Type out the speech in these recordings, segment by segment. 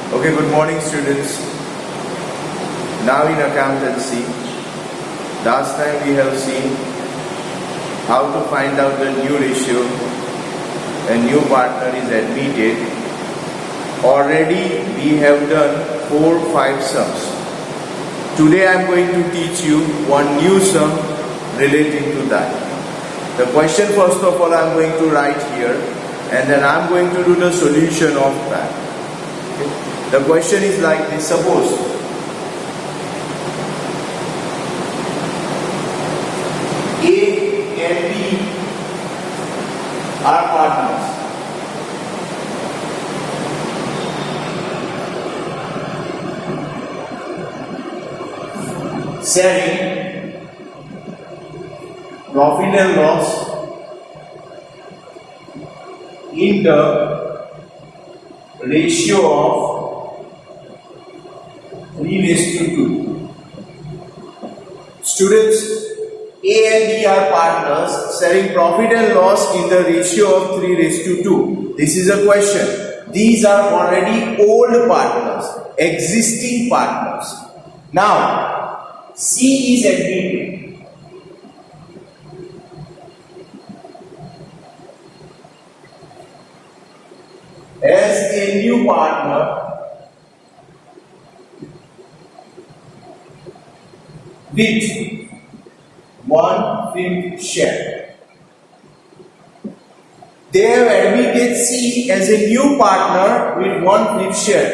Okay, good morning students. Now in accountancy, last time we have seen how to find out the new ratio. A new partner is admitted. Already we have done 4-5 sums. Today I am going to teach you one new sum relating to that. The question first of all I am going to write here, and then I am going to do the solution of that. Okay. The question is like this: suppose A and B are partners. Sharing profit and loss in the ratio of 3:2. Students, A and B are partners sharing profit and loss in the ratio of 3:2. This is a question. These are already old partners, existing partners. Now, C is admitted. As a new partner with 1/5 share. They have admitted C as a new partner with 1/5 share.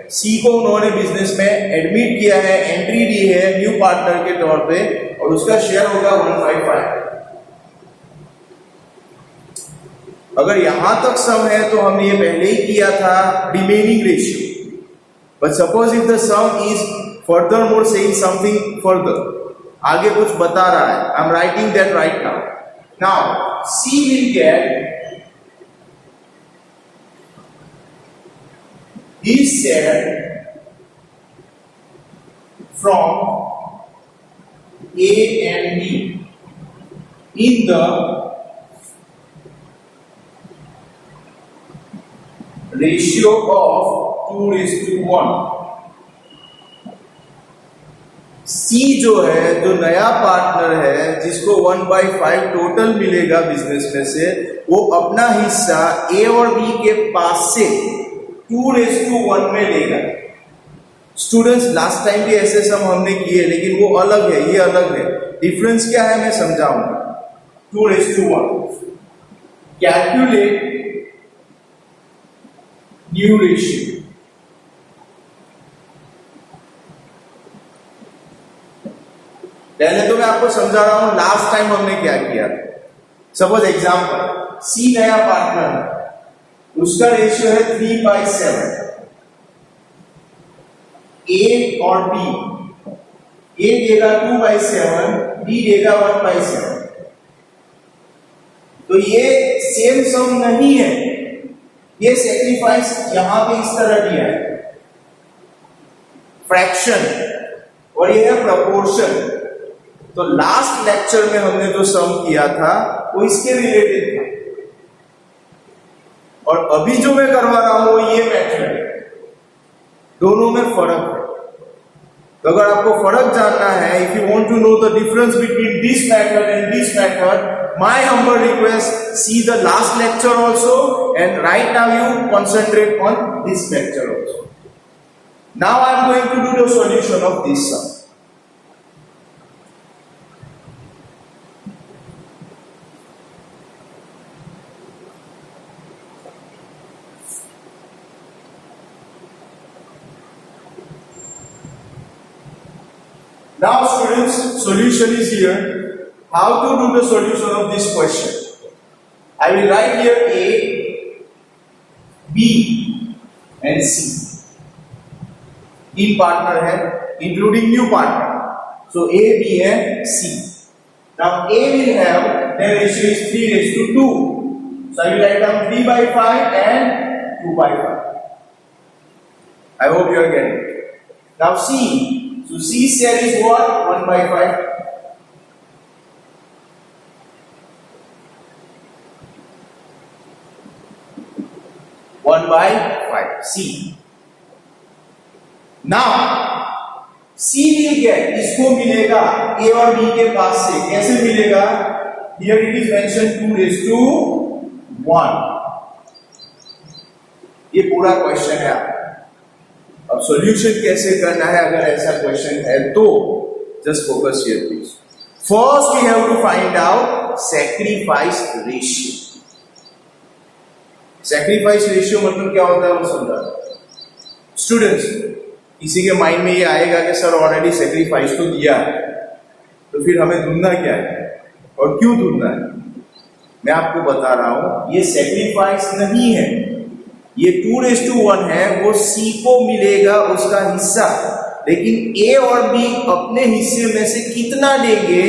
C को उन्होंने business में admit किया है, entry दी है new partner के तौर पे, और उसका शेयर होगा 1/5। अगर यहां तक सम है तो हमने ये पहले ही किया था remaining ratio, but suppose if the some is further more saying something further, आगे कुछ बता रहा है, I am writing that right now. Now see will get his share from A and B in the ratio of 2:1. C जो है, जो नया partner है, जिसको 1/5 टोटल मिलेगा बिजनेस में से, वो अपना हिस्सा A और B के पास से 2:1 में लेगा। स्टूडेंट्स, लास्ट टाइम भी ऐसे सम हमने किए, लेकिन वो अलग है, ये अलग है। डिफरेंस क्या है मैं समझाऊंगा। 2:1 कैलकुलेट न्यू रेशियो। पहले तो मैं आपको समझा रहा हूं लास्ट टाइम हमने क्या किया था। सपोज एग्जांपल, सी नया पार्टनर है, उसका रेशियो है 3/7। ए और बी, ए देगा 2/7, बी देगा 1/7। तो ये सेम सम नहीं है, ये सेक्रीफाइस यहां पे इस तरह दिया है, फ्रैक्शन, और ये है प्रपोर्शन। तो लास्ट लेक्चर में हमने जो सम किया था वो इसके रिलेटेड था, और अभी जो मैं करवा रहा हूं वो ये मेथड है। दोनों में फर्क है। तो अगर आपको फर्क जानना है, if you want to know the difference between this method and this method, my humble request, see the last lecture also and right now you concentrate on this lecture also. Now I am going to do the solution of this sum. Now students, solution is here. How to do the solution of this question? I will write here A, B and C. तीन partner है, including new partner. So A, B and C. Now A will have, their ratio is 3:2. So I will write down 3/5 and 2/5. I hope you are getting it. Now C. So C's share is what? 1/5. 1/5 C. Now C will get, इसको मिलेगा A और B के पास से, कैसे मिलेगा? Here it is mentioned 2 raised to 1. ये पूरा question है। अब सॉल्यूशन कैसे करना है अगर ऐसा क्वेश्चन है तो just focus here please. First we have to find out sacrifice ratio. Sacrifice ratio मतलब क्या होता है वो समझा। स्टूडेंट्स, किसी के माइंड में ये आएगा कि सर ऑलरेडी सैक्रिफाइस तो दिया है, तो फिर हमें ढूंढना क्या है और क्यों ढूंढना है? मैं आपको बता रहा हूं, ये सैक्रिफाइस नहीं है, ये 2:1 है, वो C को मिलेगा उसका हिस्सा, लेकिन A और B अपने हिस्से में से कितना लेंगे,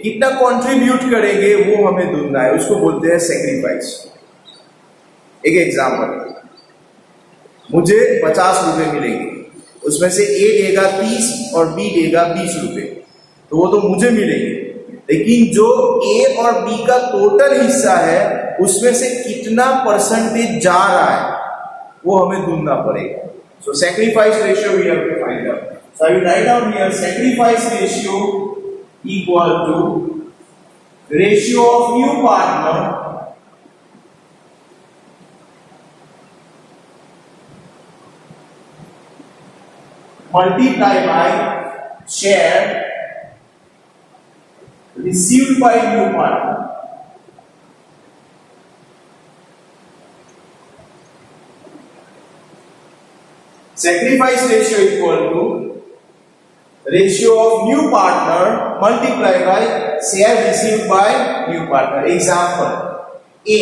कितना कंट्रीब्यूट करेंगे, वो हमें ढूंढना है, उसको बोलते हैं सैक्रिफाइस। एक एग्जांपल, मुझे 50 रुपए मिलेंगे, उसमें से A देगा 30 और B देगा 20 रुपए, तो वो तो मुझे मिलेंगे, लेकिन जो A और B का टोटल हिस्सा है उसमें से कितना परसेंटेज जा रहा है वो हमें ढूंढना पड़ेगा। So sacrifice ratio we have to find out. So I will write down here sacrifice ratio equal to ratio of new partner multiply by share received by new partner. Sacrifice ratio equal to ratio of new partner multiply by share received by new partner. Example A.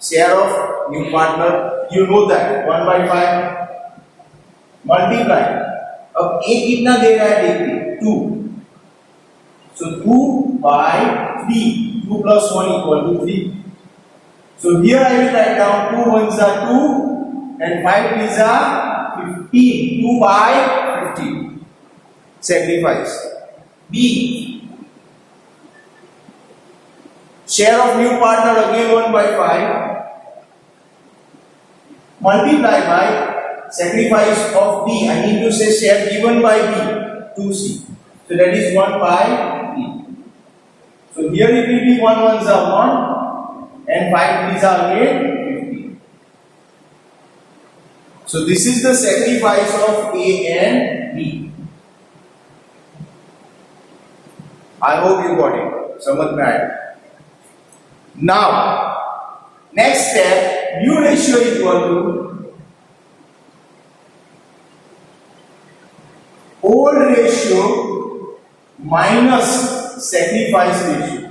Share of new partner, you know that 1/5 multiply. अब A कितना दे रहा है देखिए 2, so 2/3, 2 plus 1 equal to 3. So here I will write down 2 ones are 2 and 5 threes are 15, 2/15. Sacrifice. B. Share of new partner again 1/5 multiply by sacrifice of B. I need to say share given by B, 2C. So that is 1/3. So here it will be 1 ones are 1 and 5 threes are again 15. So this is the sacrifice of A and B. I hope you got it. समझ में आया? Now next step, new ratio equal to old ratio minus sacrifice ratio.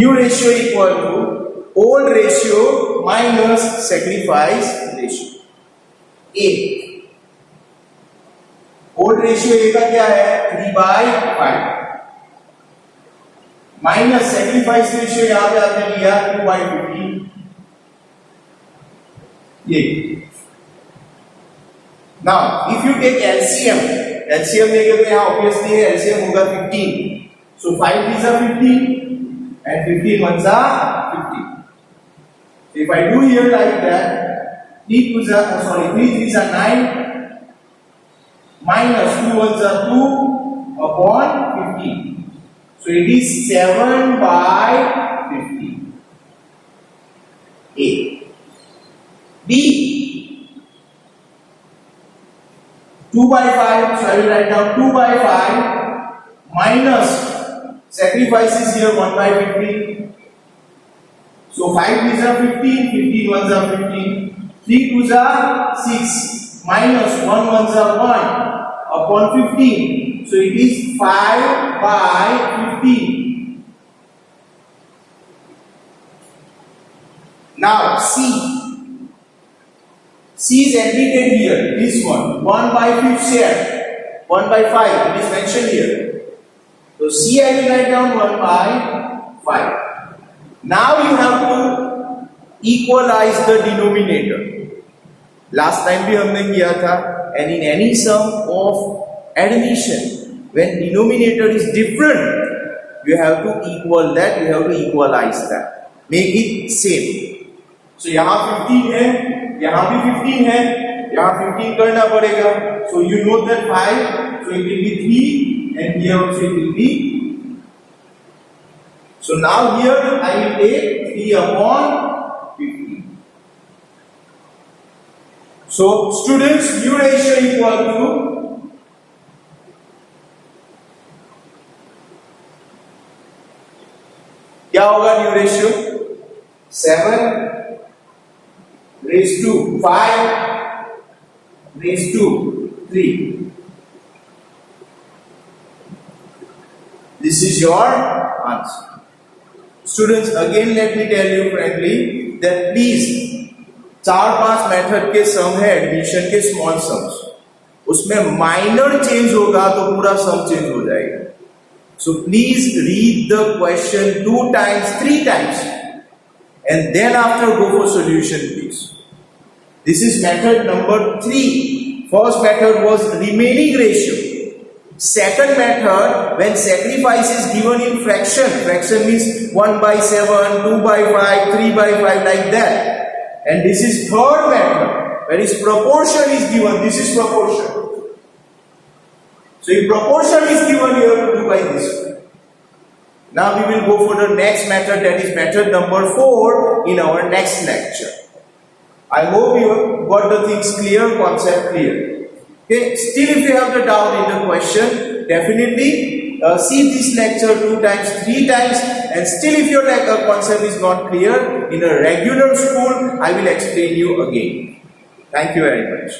New ratio equal to old ratio minus sacrifice ratio. A. Old ratio A का क्या है 3/5 minus sacrifice ratio यहां पे आपने लिया 2/15 ये। Now if you take LCM लेंगे तो यहां ऑब्वियसली एलसीएम होगा 15, सो 5 threes are 15 and 15 ones are 50. So if I do here like that 3 threes are 9 minus 2 ones are 2 upon 15. So it is 7/15. A. B. 2/5. So I will write down 2/5 minus sacrifice is here 1/15. So 5 threes are 15, 15 ones are 15, 3 twos are 6 minus 1 ones are 1 upon 15. So it is 5/15. Now C is admitted here. This one 1/5 share 1/5 it is mentioned here. So C I will write down 1/5. Now you have to equalize the denominator. Last time भी हमने किया था, and in any sum of addition when denominator is different you have to equal that, you have to equalize that, make it same. So यहाँ 15 है, यहाँ भी 15 है, यहाँ 15 करना पड़ेगा. So you know that 5, so it will be 3, and here also it will be. So now here I will take 3 upon 15. So students, new ratio equal to क्या होगा new ratio? 7 raised to 5 raised to 3. This is your answer. Students, again let me tell you frankly that please 4-5 method के सम है admission के small sums, उसमें minor change होगा तो पूरा सम change हो जाएगा. So please read the question 2 times, 3 times, and then after go for solution please. This is method number 3. First method was remaining ratio. Second method, when sacrifice is given in fraction, fraction means 1/7, 2/5, 3/5 like that. And this is third method, where is proportion is given. This is proportion. So if proportion is given, you have to do by this way. Now we will go for the next method, that is method number 4 in our next lecture. I hope you have got the things clear, concept clear. Okay, still if you have the doubt in the question, definitely see this lecture 2 times, 3 times, and still if your concept is not clear, in a regular school, I will explain you again. Thank you very much.